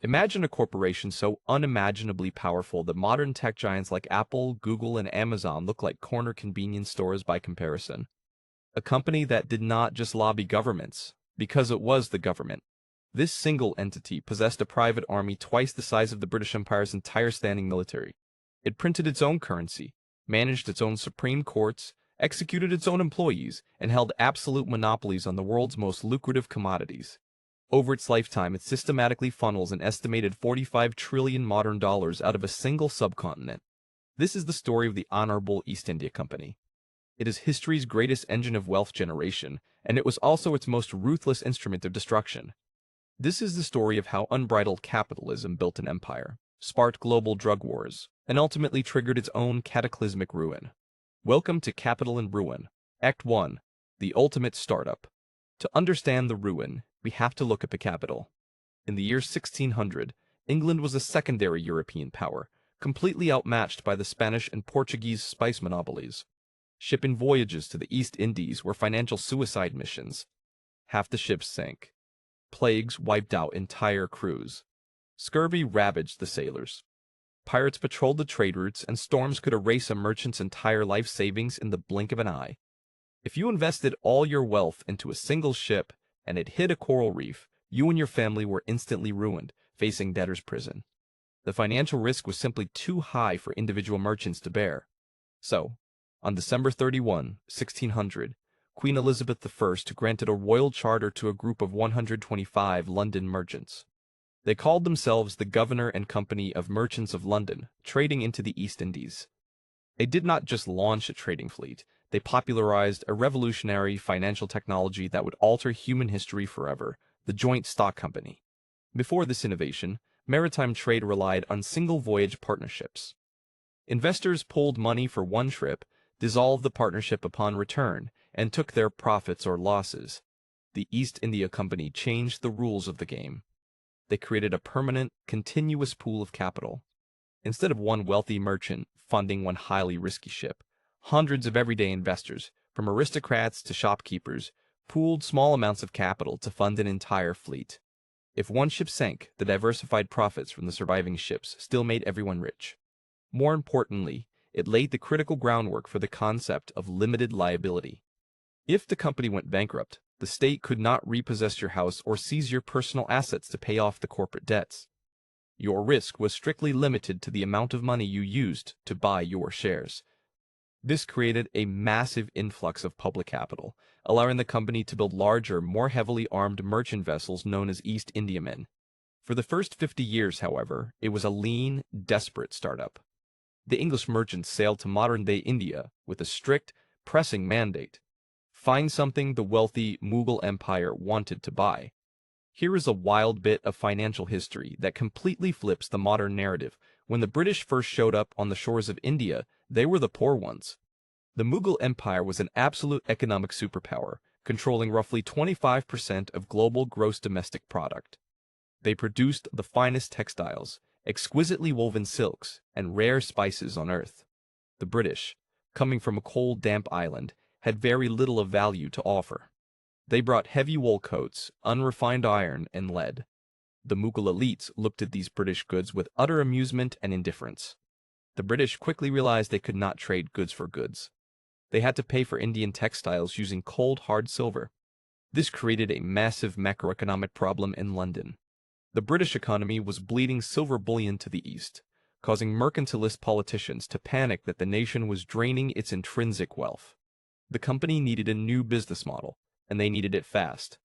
Imagine a corporation so unimaginably powerful that modern tech giants like Apple, Google, and Amazon look like corner convenience stores by comparison. A company that did not just lobby governments, because it was the government. This single entity possessed a private army twice the size of the British Empire's entire standing military. It printed its own currency, managed its own supreme courts, executed its own employees, and held absolute monopolies on the world's most lucrative commodities. Over its lifetime, it systematically funnels an estimated 45 trillion modern dollars out of a single subcontinent. This is the story of the Honorable East India Company. It is history's greatest engine of wealth generation, and it was also its most ruthless instrument of destruction. This is the story of how unbridled capitalism built an empire, sparked global drug wars, and ultimately triggered its own cataclysmic ruin. Welcome to Capital in Ruin, Act 1, The Ultimate Startup. To understand the ruin, we have to look at the capital. In the year 1600, England was a secondary European power, completely outmatched by the Spanish and Portuguese spice monopolies. Shipping voyages to the East Indies were financial suicide missions. Half the ships sank. Plagues wiped out entire crews. Scurvy ravaged the sailors. Pirates patrolled the trade routes, and storms could erase a merchant's entire life savings in the blink of an eye. If you invested all your wealth into a single ship and it hit a coral reef, you and your family were instantly ruined, facing debtor's prison. The financial risk was simply too high for individual merchants to bear. So, on December 31, 1600, Queen Elizabeth I granted a royal charter to a group of 125 London merchants. They called themselves the Governor and Company of Merchants of London, trading into the East Indies. They did not just launch a trading fleet, they popularized a revolutionary financial technology that would alter human history forever, the joint stock company. Before this innovation, maritime trade relied on single-voyage partnerships. Investors pooled money for one trip, dissolved the partnership upon return, and took their profits or losses. The East India Company changed the rules of the game. They created a permanent, continuous pool of capital. Instead of one wealthy merchant funding one highly risky ship, hundreds of everyday investors, from aristocrats to shopkeepers, pooled small amounts of capital to fund an entire fleet. If one ship sank, the diversified profits from the surviving ships still made everyone rich. More importantly, it laid the critical groundwork for the concept of limited liability. If the company went bankrupt, the state could not repossess your house or seize your personal assets to pay off the corporate debts. Your risk was strictly limited to the amount of money you used to buy your shares. This created a massive influx of public capital, allowing the company to build larger, more heavily armed merchant vessels known as East Indiamen. For the first 50 years, however, it was a lean, desperate startup. The English merchants sailed to modern-day India with a strict, pressing mandate: find something the wealthy Mughal Empire wanted to buy. Here is a wild bit of financial history that completely flips the modern narrative. When the British first showed up on the shores of India, they were the poor ones. The Mughal Empire was an absolute economic superpower, controlling roughly 25% of global gross domestic product. They produced the finest textiles, exquisitely woven silks, and rare spices on earth. The British, coming from a cold, damp island, had very little of value to offer. They brought heavy wool coats, unrefined iron, and lead. The Mughal elites looked at these British goods with utter amusement and indifference. The British quickly realized they could not trade goods for goods. They had to pay for Indian textiles using cold, hard silver. This created a massive macroeconomic problem in London. The British economy was bleeding silver bullion to the east, causing mercantilist politicians to panic that the nation was draining its intrinsic wealth. The company needed a new business model, and they needed it fast.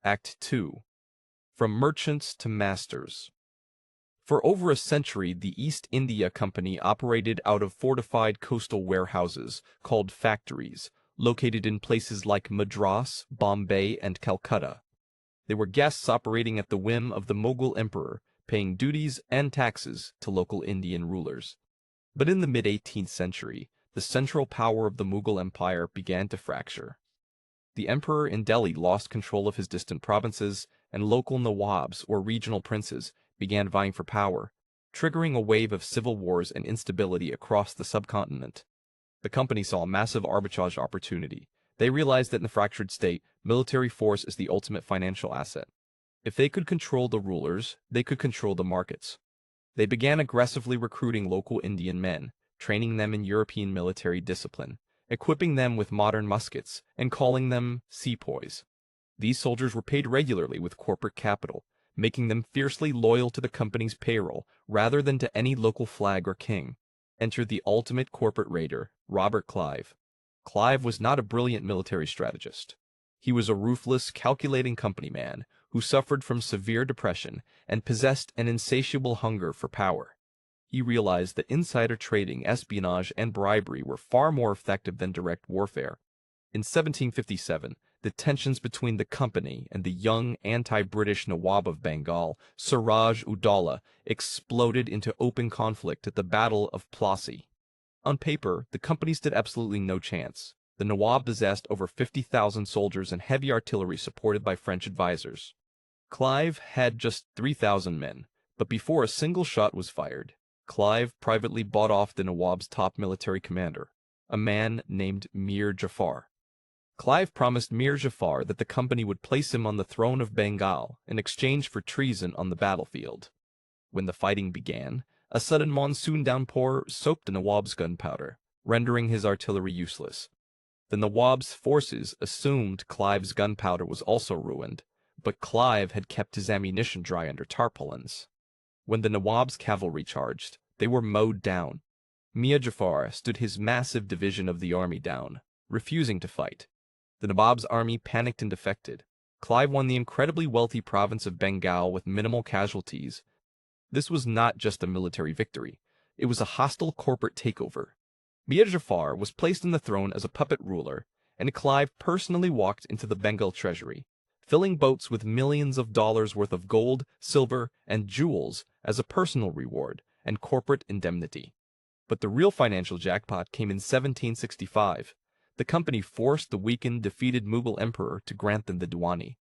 Act 2. From Merchants to Masters. For over a century, the East India Company operated out of fortified coastal warehouses called factories, located in places like Madras, Bombay, and Calcutta. They were guests operating at the whim of the Mughal emperor, paying duties and taxes to local Indian rulers. But in the mid-18th century, the central power of the Mughal Empire began to fracture. The emperor in Delhi lost control of his distant provinces, and local nawabs, or regional princes, began vying for power, triggering a wave of civil wars and instability across the subcontinent. The company saw a massive arbitrage opportunity. They realized that in the fractured state, military force is the ultimate financial asset. If they could control the rulers, they could control the markets. They began aggressively recruiting local Indian men, training them in European military discipline, equipping them with modern muskets, and calling them sepoys. These soldiers were paid regularly with corporate capital, making them fiercely loyal to the company's payroll rather than to any local flag or king. Entered the ultimate corporate raider, Robert Clive. Clive was not a brilliant military strategist. He was a ruthless, calculating company man who suffered from severe depression and possessed an insatiable hunger for power. He realized that insider trading, espionage, and bribery were far more effective than direct warfare. In 1757, the tensions between the company and the young anti-British Nawab of Bengal, Siraj Uddaula, exploded into open conflict at the Battle of Plassey. On paper, the company stood absolutely no chance. The Nawab possessed over 50,000 soldiers and heavy artillery supported by French advisors. Clive had just 3,000 men, but before a single shot was fired, Clive privately bought off the Nawab's top military commander, a man named Mir Jafar. Clive promised Mir Jafar that the company would place him on the throne of Bengal in exchange for treason on the battlefield. When the fighting began, a sudden monsoon downpour soaked the Nawab's gunpowder, rendering his artillery useless. The Nawab's forces assumed Clive's gunpowder was also ruined, but Clive had kept his ammunition dry under tarpaulins. When the Nawab's cavalry charged, they were mowed down. Mir Jafar stood his massive division of the army down, refusing to fight. The Nawab's army panicked and defected. Clive won the incredibly wealthy province of Bengal with minimal casualties. This was not just a military victory. It was a hostile corporate takeover. Mir Jafar was placed on the throne as a puppet ruler, and Clive personally walked into the Bengal treasury, filling boats with millions of dollars worth of gold, silver, and jewels as a personal reward and corporate indemnity. But the real financial jackpot came in 1765. The company forced the weakened, defeated Mughal emperor to grant them the Diwani.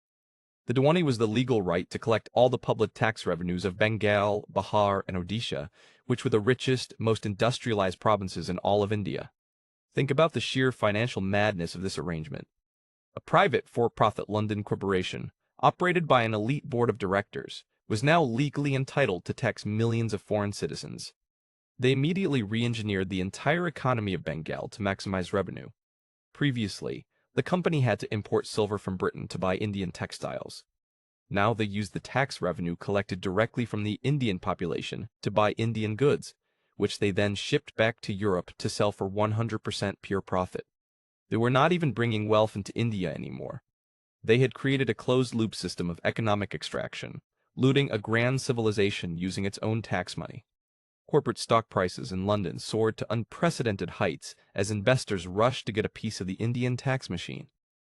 The Diwani was the legal right to collect all the public tax revenues of Bengal, Bihar, and Odisha, which were the richest, most industrialized provinces in all of India. Think about the sheer financial madness of this arrangement. A private for-profit London corporation, operated by an elite board of directors, was now legally entitled to tax millions of foreign citizens. They immediately re-engineered the entire economy of Bengal to maximize revenue. Previously, the company had to import silver from Britain to buy Indian textiles. Now they used the tax revenue collected directly from the Indian population to buy Indian goods, which they then shipped back to Europe to sell for 100% pure profit. They were not even bringing wealth into India anymore. They had created a closed-loop system of economic extraction, looting a grand civilization using its own tax money. Corporate stock prices in London soared to unprecedented heights as investors rushed to get a piece of the Indian tax machine.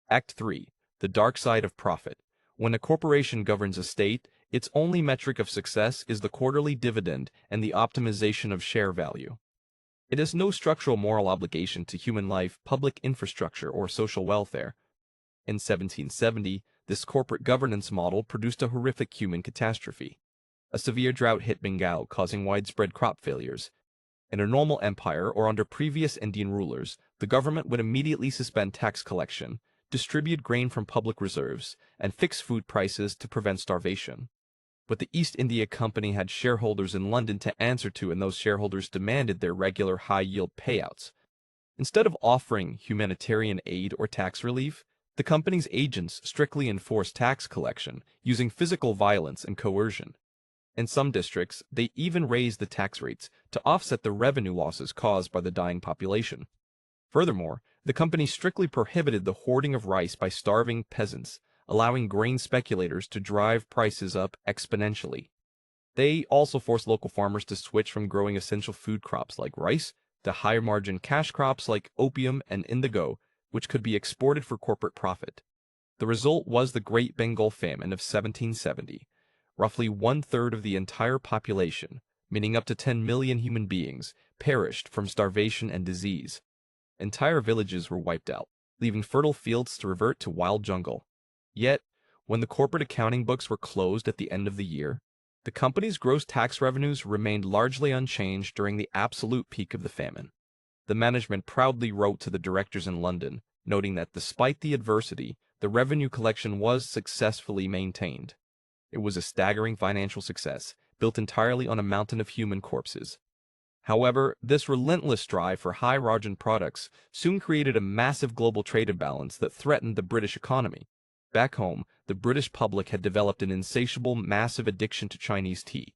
Act 3. The Dark Side of Profit. When a corporation governs a state, its only metric of success is the quarterly dividend and the optimization of share value. It has no structural moral obligation to human life, public infrastructure, or social welfare. In 1770, this corporate governance model produced a horrific human catastrophe. A severe drought hit Bengal, causing widespread crop failures. In a normal empire or under previous Indian rulers, the government would immediately suspend tax collection, distribute grain from public reserves, and fix food prices to prevent starvation. But the East India Company had shareholders in London to answer to, and those shareholders demanded their regular high-yield payouts. Instead of offering humanitarian aid or tax relief, the company's agents strictly enforced tax collection using physical violence and coercion. In some districts, they even raised the tax rates to offset the revenue losses caused by the dying population. Furthermore, the company strictly prohibited the hoarding of rice by starving peasants, allowing grain speculators to drive prices up exponentially. They also forced local farmers to switch from growing essential food crops like rice to higher-margin cash crops like opium and indigo, which could be exported for corporate profit. The result was the Great Bengal Famine of 1770. Roughly one-third of the entire population, meaning up to 10 million human beings, perished from starvation and disease. Entire villages were wiped out, leaving fertile fields to revert to wild jungle. Yet, when the corporate accounting books were closed at the end of the year, the company's gross tax revenues remained largely unchanged during the absolute peak of the famine. The management proudly wrote to the directors in London, noting that despite the adversity, the revenue collection was successfully maintained. It was a staggering financial success, built entirely on a mountain of human corpses. However, this relentless drive for high-margin products soon created a massive global trade imbalance that threatened the British economy. Back home, the British public had developed an insatiable, massive addiction to Chinese tea.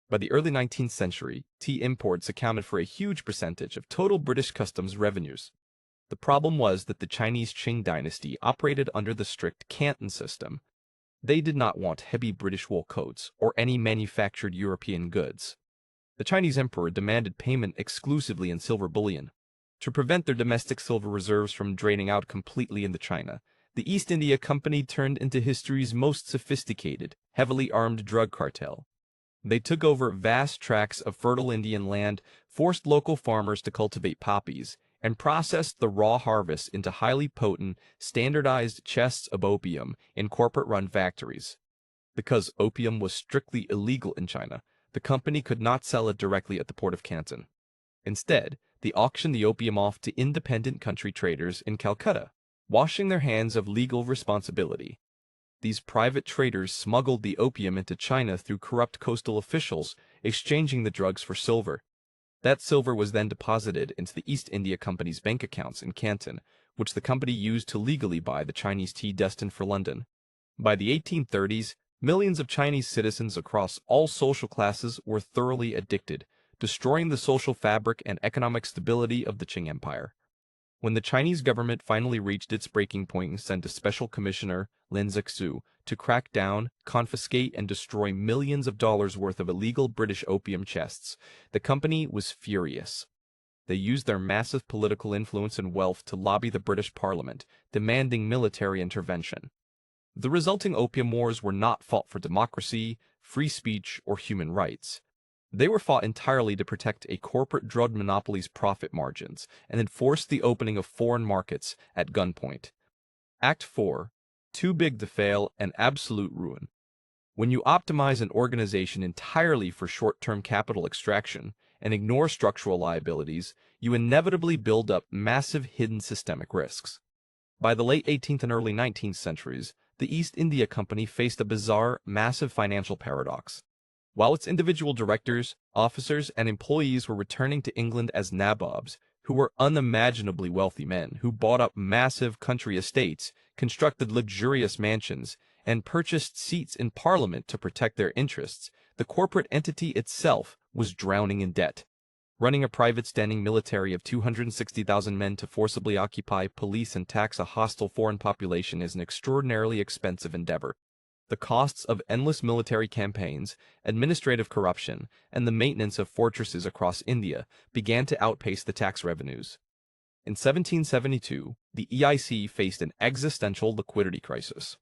By the early 19th century, tea imports accounted for a huge percentage of total British customs revenues. The problem was that the Chinese Qing dynasty operated under the strict Canton system. They did not want heavy British wool coats or any manufactured European goods. The Chinese emperor demanded payment exclusively in silver bullion. To prevent their domestic silver reserves from draining out completely into China, the East India Company turned into history's most sophisticated, heavily armed drug cartel. They took over vast tracts of fertile Indian land, forced local farmers to cultivate poppies, and processed the raw harvest into highly potent, standardized chests of opium in corporate-run factories. Because opium was strictly illegal in China, the company could not sell it directly at the port of Canton. Instead, they auctioned the opium off to independent country traders in Calcutta, washing their hands of legal responsibility. These private traders smuggled the opium into China through corrupt coastal officials, exchanging the drugs for silver. That silver was then deposited into the East India Company's bank accounts in Canton, which the company used to legally buy the Chinese tea destined for London. By the 1830s, millions of Chinese citizens across all social classes were thoroughly addicted, destroying the social fabric and economic stability of the Qing Empire. When the Chinese government finally reached its breaking point and sent a special commissioner, Lin Zexu, to crack down, confiscate, and destroy millions of dollars worth of illegal British opium chests, the company was furious. They used their massive political influence and wealth to lobby the British Parliament, demanding military intervention. The resulting opium wars were not fought for democracy, free speech, or human rights. They were fought entirely to protect a corporate drug monopoly's profit margins and enforce the opening of foreign markets at gunpoint. Act 4. Too big to fail and absolute ruin. When you optimize an organization entirely for short-term capital extraction and ignore structural liabilities, you inevitably build up massive hidden systemic risks. By the late 18th and early 19th centuries, the East India Company faced a bizarre, massive financial paradox. While its individual directors, officers, and employees were returning to England as nabobs, who were unimaginably wealthy men who bought up massive country estates, constructed luxurious mansions, and purchased seats in Parliament to protect their interests, the corporate entity itself was drowning in debt. Running a private standing military of 260,000 men to forcibly occupy, police, and tax a hostile foreign population is an extraordinarily expensive endeavor. The costs of endless military campaigns, administrative corruption, and the maintenance of fortresses across India began to outpace the tax revenues. In 1772, the EIC faced an existential liquidity crisis.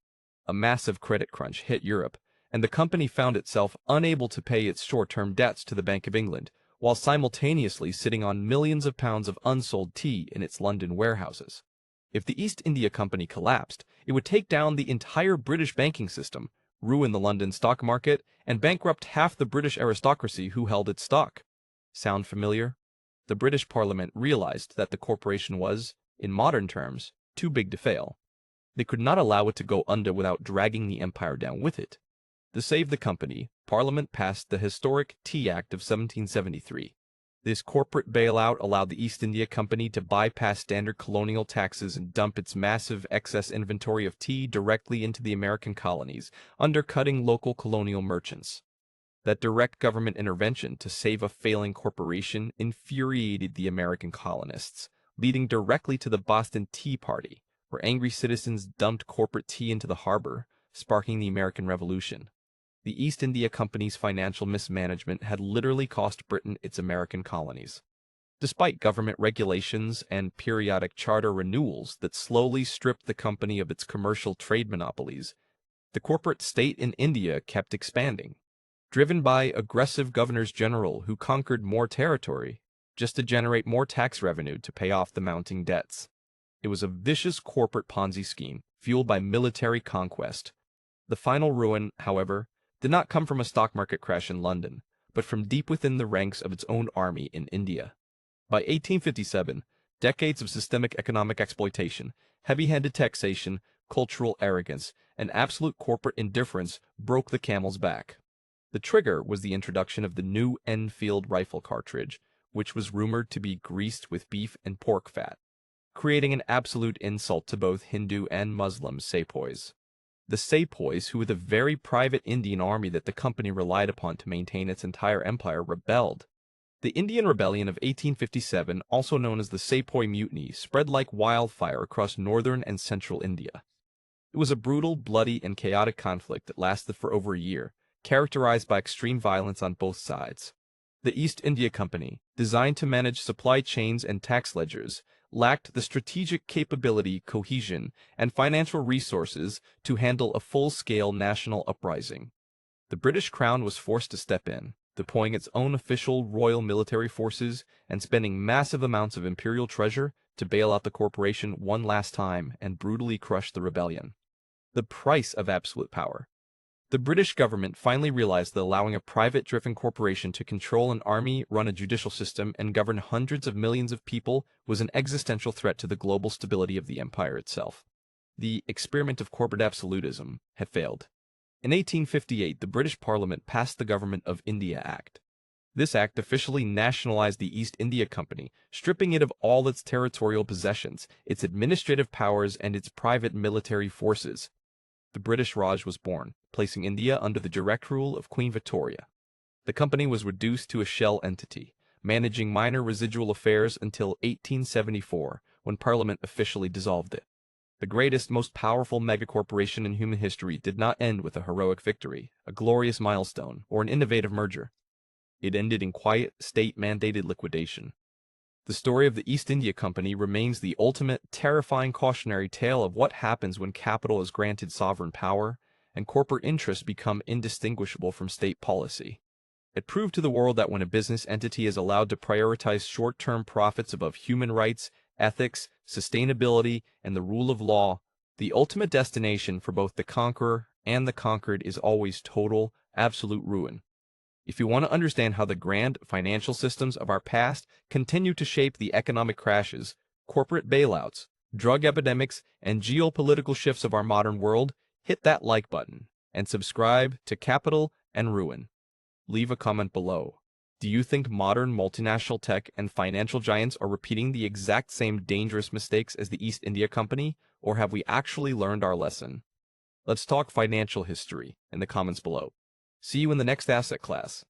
A massive credit crunch hit Europe, and the company found itself unable to pay its short-term debts to the Bank of England, while simultaneously sitting on millions of pounds of unsold tea in its London warehouses. If the East India Company collapsed, it would take down the entire British banking system, ruin the London stock market, and bankrupt half the British aristocracy who held its stock. Sound familiar? The British Parliament realized that the corporation was, in modern terms, too big to fail. They could not allow it to go under without dragging the empire down with it. To save the company, Parliament passed the historic Tea Act of 1773. This corporate bailout allowed the East India Company to bypass standard colonial taxes and dump its massive excess inventory of tea directly into the American colonies, undercutting local colonial merchants. That direct government intervention to save a failing corporation infuriated the American colonists, leading directly to the Boston Tea Party, where angry citizens dumped corporate tea into the harbor, sparking the American Revolution. The East India Company's financial mismanagement had literally cost Britain its American colonies. Despite government regulations and periodic charter renewals that slowly stripped the company of its commercial trade monopolies, the corporate state in India kept expanding, driven by aggressive governors-general who conquered more territory just to generate more tax revenue to pay off the mounting debts. It was a vicious corporate Ponzi scheme fueled by military conquest. The final ruin, however, did not come from a stock market crash in London, but from deep within the ranks of its own army in India. By 1857, decades of systemic economic exploitation, heavy-handed taxation, cultural arrogance, and absolute corporate indifference broke the camel's back. The trigger was the introduction of the new Enfield rifle cartridge, which was rumored to be greased with beef and pork fat, creating an absolute insult to both Hindu and Muslim sepoys. The sepoys, who were the very private Indian army that the company relied upon to maintain its entire empire, rebelled. The Indian Rebellion of 1857, also known as the Sepoy Mutiny, spread like wildfire across northern and central India. It was a brutal, bloody, and chaotic conflict that lasted for over a year, characterized by extreme violence on both sides. The East India Company, designed to manage supply chains and tax ledgers, lacked the strategic capability, cohesion, and financial resources to handle a full-scale national uprising. The British Crown was forced to step in, deploying its own official royal military forces and spending massive amounts of imperial treasure to bail out the corporation one last time and brutally crush the rebellion. The price of absolute power. The British government finally realized that allowing a private-driven corporation to control an army, run a judicial system, and govern hundreds of millions of people was an existential threat to the global stability of the empire itself. The experiment of corporate absolutism had failed. In 1858, the British Parliament passed the Government of India Act. This act officially nationalized the East India Company, stripping it of all its territorial possessions, its administrative powers, and its private military forces. The British Raj was born, placing India under the direct rule of Queen Victoria. The company was reduced to a shell entity, managing minor residual affairs until 1874, when Parliament officially dissolved it. The greatest, most powerful megacorporation in human history did not end with a heroic victory, a glorious milestone, or an innovative merger. It ended in quiet, state-mandated liquidation. The story of the East India Company remains the ultimate, terrifying cautionary tale of what happens when capital is granted sovereign power and corporate interests become indistinguishable from state policy. It proved to the world that when a business entity is allowed to prioritize short-term profits above human rights, ethics, sustainability, and the rule of law, the ultimate destination for both the conqueror and the conquered is always total, absolute ruin. If you want to understand how the grand financial systems of our past continue to shape the economic crashes, corporate bailouts, drug epidemics, and geopolitical shifts of our modern world, hit that like button and subscribe to Capital and Ruin. Leave a comment below. Do you think modern multinational tech and financial giants are repeating the exact same dangerous mistakes as the East India Company, or have we actually learned our lesson? Let's talk financial history in the comments below. See you in the next asset class.